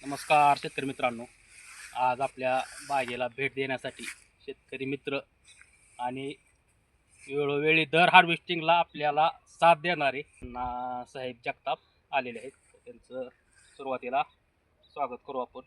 नमस्कार शेतकरी मित्रांनो. आज आपल्या बागेला भेट देण्यासाठी शेतकरी मित्र आणि वेळोवेळी दर हार्वेस्टिंगला आपल्याला साथ देणारे साहेब जगताप आलेले आहेत. त्यांचं सुरुवातीला स्वागत करू आपण.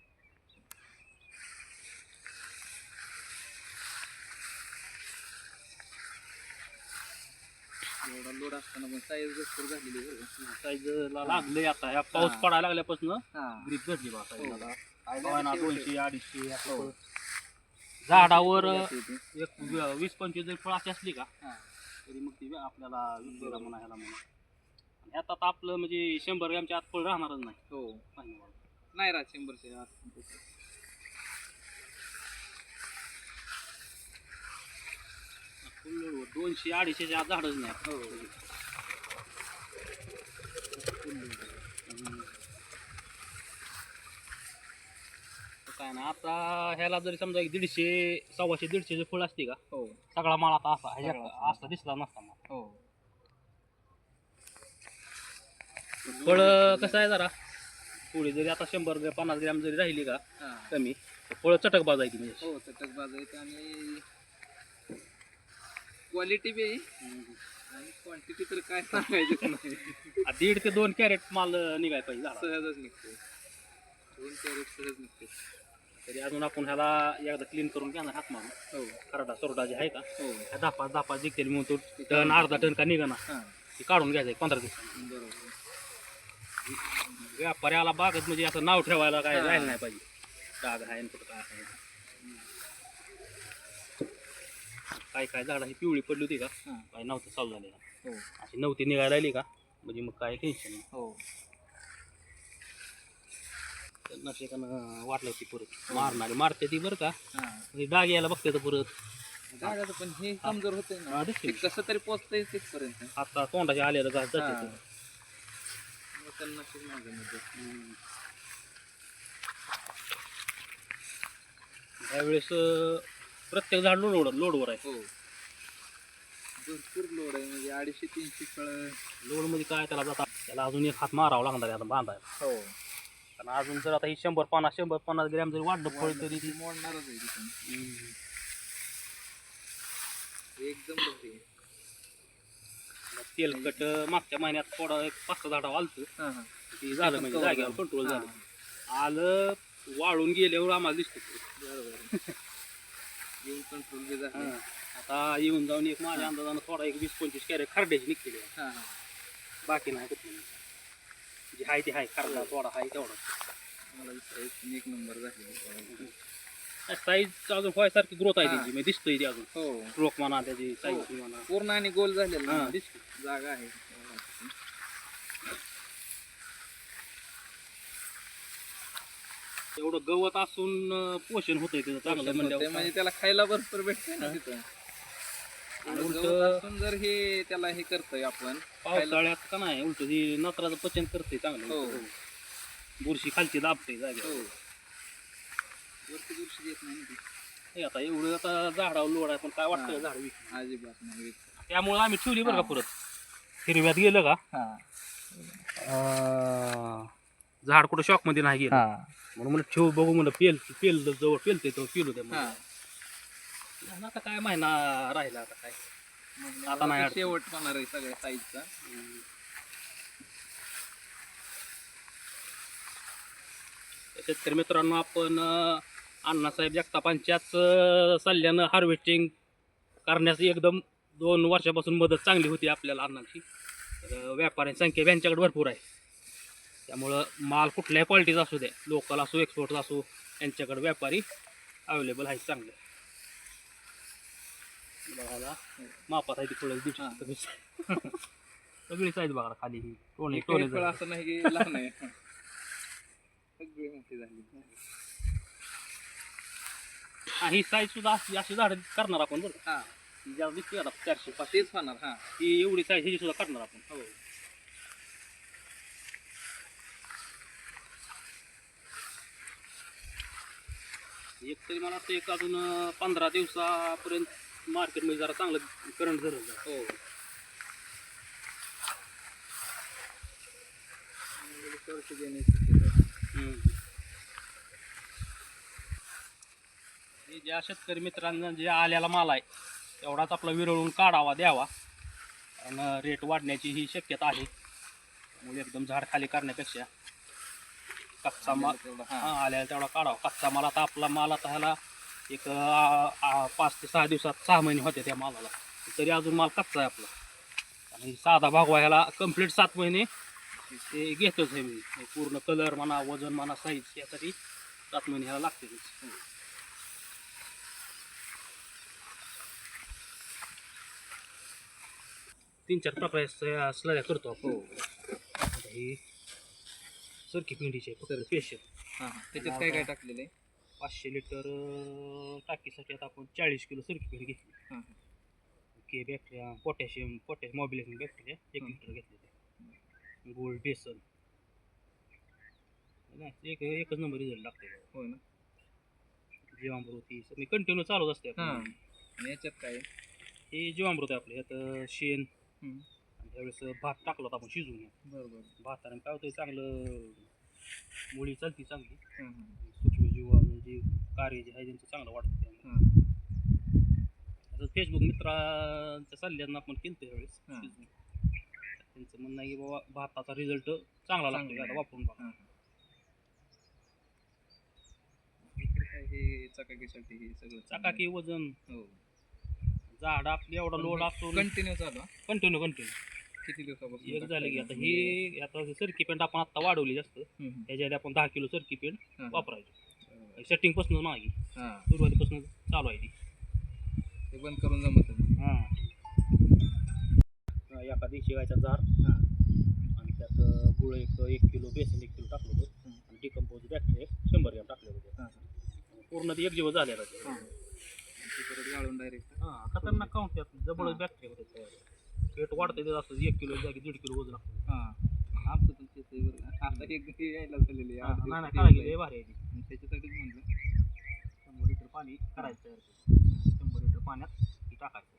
एवढा लोड असताना पण साईज भरपूर झालेली आहे बरं का. साईजला लागले आता या पाऊस पडायला लागल्यापासून हा ग्रीप धरली बा साईजला. आयडिया 200 250 असं हो. झाडावर येते ती. एक 20-25 जर फळ अशी असली का हा. तरी मग ती आपल्याला विकलेला म्हणा ह्याला म्हणा. ह्यात आता आपलं म्हणजे 100 ग्रॅमच्या आत फळ राहणारच नाही. हो धन्यवाद. नाही राहत 100च्या आत. फुल 200-250च्या आत झाडच नाही. हो काय ना आता ह्याला जरी समजा एक 150-150 फळ असते का हो सगळा माल आता असा सगळा ह्याच्यात असा दिसला नसता माल. हो फळ कसं आहे जरा थोडी जरी आता 100-50 ग्रॅम जरी राहिली का हा कमी फळ चटक बाजायची म्हणजे. हो चटक बाजायचं आणि क्वालिटी बी आहे आणि क्वांटिटी तर काय सांगायचं नाही. 1.5 ते 2 कॅरेट माल निघाय पाहिजे झाडाला. सहजच निघते 2 कॅरेट सहज निघते. तरी अजून आपण ह्याला एकदा क्लीन करून घेणार हात मारून. हो खरडा सोरडा जे आहे का हो 10-5 जिंकतेल म्हणून तो टन अर्धा टन का निघाना हां ती काढून घ्यायचं 15 दिवस. बरोबर व्यापाऱ्याला बागत म्हणजे असं नाव ठेवायला काय हा. राहिलं नाही पाहिजे. डाग आहे आणि कुठं काय आहे. काय काय झाडं ही पिवळी पडली होती का हां काय नव्हतं चालू झालेलं. हो अशी नव्हती निघायला राहिली का म्हणजे मग काय टेन्शन नाही. हो नशिकानं वाटलं ती परत मारणारी मारते ती बरं का. हां म्हणजे डाग यायला बघते तर परत जागाचं पण हे कमजोर होतंय ना. हा, दिसते. ते कसं तरी पोचतंय तिथपर्यंत. आता तोंडाचे आलेलं का हा. जाते. मग त्यांना खूप माझ्यामध्ये त्यावेळेस प्रत्येक झाड लोडवर आहे. हो भरपूर लोड आहे म्हणजे 250-300 फळं. लोड मध्ये काय त्याला अजून एक हात मारावा लागणार आहे आता बांधायला. हो कारण अजून जर आता ही 150 ग्रॅम जरी वाढलं फळ तरी ती मोडणारच आहे तिथून. एकदम भारी. तेलकट मागच्या महिन्यात थोडा एक 5-6 झाडं आलतं. हां हां ती झालं म्हणजे cover जागेवर झालं. कंट्रोल झालं. हां. आलं वाळून गेल्यावर आम्हाला दिसतं. बरोबर येऊन कंट्रोल बी झालं. हां. आता येऊन जाऊन एक माझ्या अंदाजानं थोडा एक 20-25 कॅरेट खरड्याची निघतेली आहे. हां हां बाकी नाही कुठली. जे आहे ते आहे खरडा थोडा आहे तेवढा. मला विचारायचं एक नंबर झाली. साईज अजून व्हायसारखी ग्रोथ आहे हां. त्याची म्हणजे दिसतोय ती अजून हो स्ट्रोक म्हणा त्याची साईज म्हणा. पूर्ण आणि गोल झालेला हां ना. दिसते. जागा आहे. एवढं गवत असून पोषण होतंय त्याचं चांगलं ते म्हणजे म्हणजे त्याला खायला भरपूर भेटतंय ना तिथं. आणि आणि उलटं- गवत असून जर हे त्याला हे करतोय आपण खायला. पावसाळ्यात का नाही उलट ही नत्राचं पचन करते चांगलं. हो बुरशी खालची दाबते जागे. हो वरती बुरशी येत नाही ना ती. हे आता एवढं आता झाडावर लोड आहे पण काय वाटतं हां. झाड विक अजिबात नाही. त्यामुळे आम्ही ठेवली बरं का हां. परत हिरव्यात गेलं का हां झाड कुठं शॉक मध्ये नाही गेलं हां म्हणून म्हणलं ठेव बघू म्हणलं पेल जवळ पेलते तो पेलू द्या हां म्हणलं. आता काय महिना राहिला आता काय मग आता नाही आता अडचण. शेवट होणार आहे सगळ्या साईजचा. शेतकरी मित्रांनो आपण अण्णासाहेब जगतापांच्याच सल्ल्यानं हार्वेस्टिंग करण्यास एकदम 2 वर्षापासून मदत चांगली होती आपल्याला अण्णांची. तर व्यापाऱ्यांची संख्या यांच्याकडे भरपूर आहे. त्यामुळं माल कुठल्याही क्वालिटीचा असू द्या लोकल असो एक्सपोर्ट असो यांच्याकडे व्यापारी अवेलेबल आहेत चांगले. बघायला मापात आहे ती थोडं दिवशी सगळी साईज बघा खाली ही टोने एक टोने फळ असं नाही की लहान आहे. सगळी मोठी झाली. ही साईज सुद्धा अशी झाडं करणार आपण बरं का. हां ही ज्या दिसते आता 400-500 तेच होणार. हां ही एवढी साईज ह्याची सुद्धा करणार आपण. हो एक तरी मला वाटतं एक अजून 15 दिवसापर्यंत मार्केटमध्ये जरा चांगलं करंट धरलं जातं. हो देण्याची शक्यता आहे. ज्या शेतकरी मित्रांना जे आलेला माल आहे तेवढाच आपला विरळून काढावा द्यावा, आणि रेट वाढण्याची ही शक्यता आहे. त्यामुळे एकदम झाड खाली करण्यापेक्षा कच्चा माल आल्याला तेवढा काढावा. कच्चा माल आता आपला माल आता ह्याला एक 5 ते 6 दिवसात 6 महिने होते त्या मालाला, तरी अजून माल कच्चा आहे आपला. आणि साधा भागवा ह्याला कंप्लीट 7 महिने ते घेतोच आहे मी. पूर्ण कलर म्हणा, वजन म्हणा, साईज यासाठी 7 महिने ह्याला लागते. 3-4 प्रकारे स्लऱ्या करतो आपण. आता ही सरकी पिंडीचे स्पेशल. त्याच्यात काय काय टाकलेलं आहे? 500 लिटर टाकीसाठी आता आपण 40 किलो सरकी पिंडी घेतली. K bacteria, potassium mobilising bacteria 1 litre घेतले. गोल्ड बेसन नाही, एकच नंबर रिझल्ट लागते. होय ना. जीवामृती मी कंटिन्यू चालूच असते. आणि याच्यात काय? हे जीवामृत आहे आपलं. यात शेण आणि त्यावेळेस भात टाकला होता आपण शिजवून. बरोबर. भाताने काय होतं चांगलं, मुळी चालती चांगली. हां सूक्ष्मजीवाणू जे कार्य जे आहे त्यांचं चांगलं वाटतं. हां असं फेसबुक मित्रांच्या सल्ल्यांना आपण केलं त्यावेळेस. त्यांचं म्हणणं आहे की बाबा भाताचा रिझल्ट चांगला लागतो, आता वापरून बघा. हे चकाकीसाठी हे सगळं चकाकी, वजन, हो. झाड आपली एवढा लोड असतो. कंटिन्यू चालू. कंटिन्यू किती दिवसापासून? एक झालं की आता ही आता सरकी पेंट आपण आता वाढवली जास्त. त्याच्या आधी आपण 10 किलो सरकी पेंट वापरायची. सेटिंग पासून मागे सुरुवातीपासून चालू आहे ती. ते बंद करून जमत. एका दिवशी गायचा जार आणि त्यात गुळ 1 किलो, बेसन 1 किलो टाकलं होतं आणि डिकम्पोज बॅक्टेरिया 100 ग्रॅम टाकले होते. पूर्ण ते 1 दिवस झालेला. परत गाळून डायरेक्ट. खतरनाक काउंट त्यात जबळ बॅक्टेरिया होते. पेट वाढते ते असं 1 किलो जागी 1.5 किलो वजन लागतं. आमचं पण तेच आहे. आता एक यायला झालेली आहे. नाही काढायची लय भारी आहे ती. त्याच्यासाठीच म्हणलं 100 लिटर पाणी करायचं. 100 लिटर पाण्यात ती टाकायचं.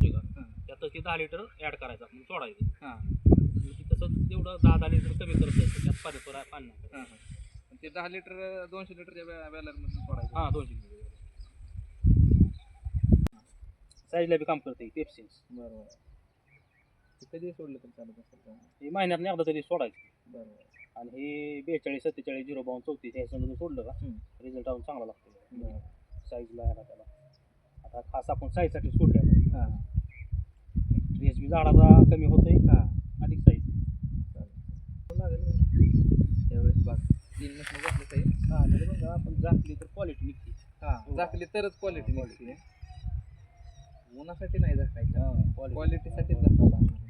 ठीक आहे. त्यात ते 10 लिटर ॲड करायचं आपण सोडायचं. ती तसं तेवढं 10 लिटर कमी करत जायचं. त्यात पाणी नाही. ते 10 लिटर 200 लिटरच्या बॅलरमधून सोडायचं. 200 लिटर साईजला बी काम करते पेप्सिन्स. बरोबर. ते कधी सोडलं तर चालत असेल? हे महिन्यात एकदा तरी सोडायचं. बरोबर. आणि हे 42, 47, 052, 34 ह्या समजून सोडलं का रिझल्ट अजून चांगला लागतो. साईजला ह्याला त्याला आता खास आपण साईजसाठी सोडल्या. स्ट्रेस बी झाडाचा कमी होतोय, अधिक साईज त्यावेळेस बाग 3 महिने बसलं काही. बघा आपण झाकली तर क्वालिटी निघते. झाकली तरच क्वालिटी निघते. उन्हासाठी नाही झाकायचं, क्वालिटीसाठी झाकावं लागणार.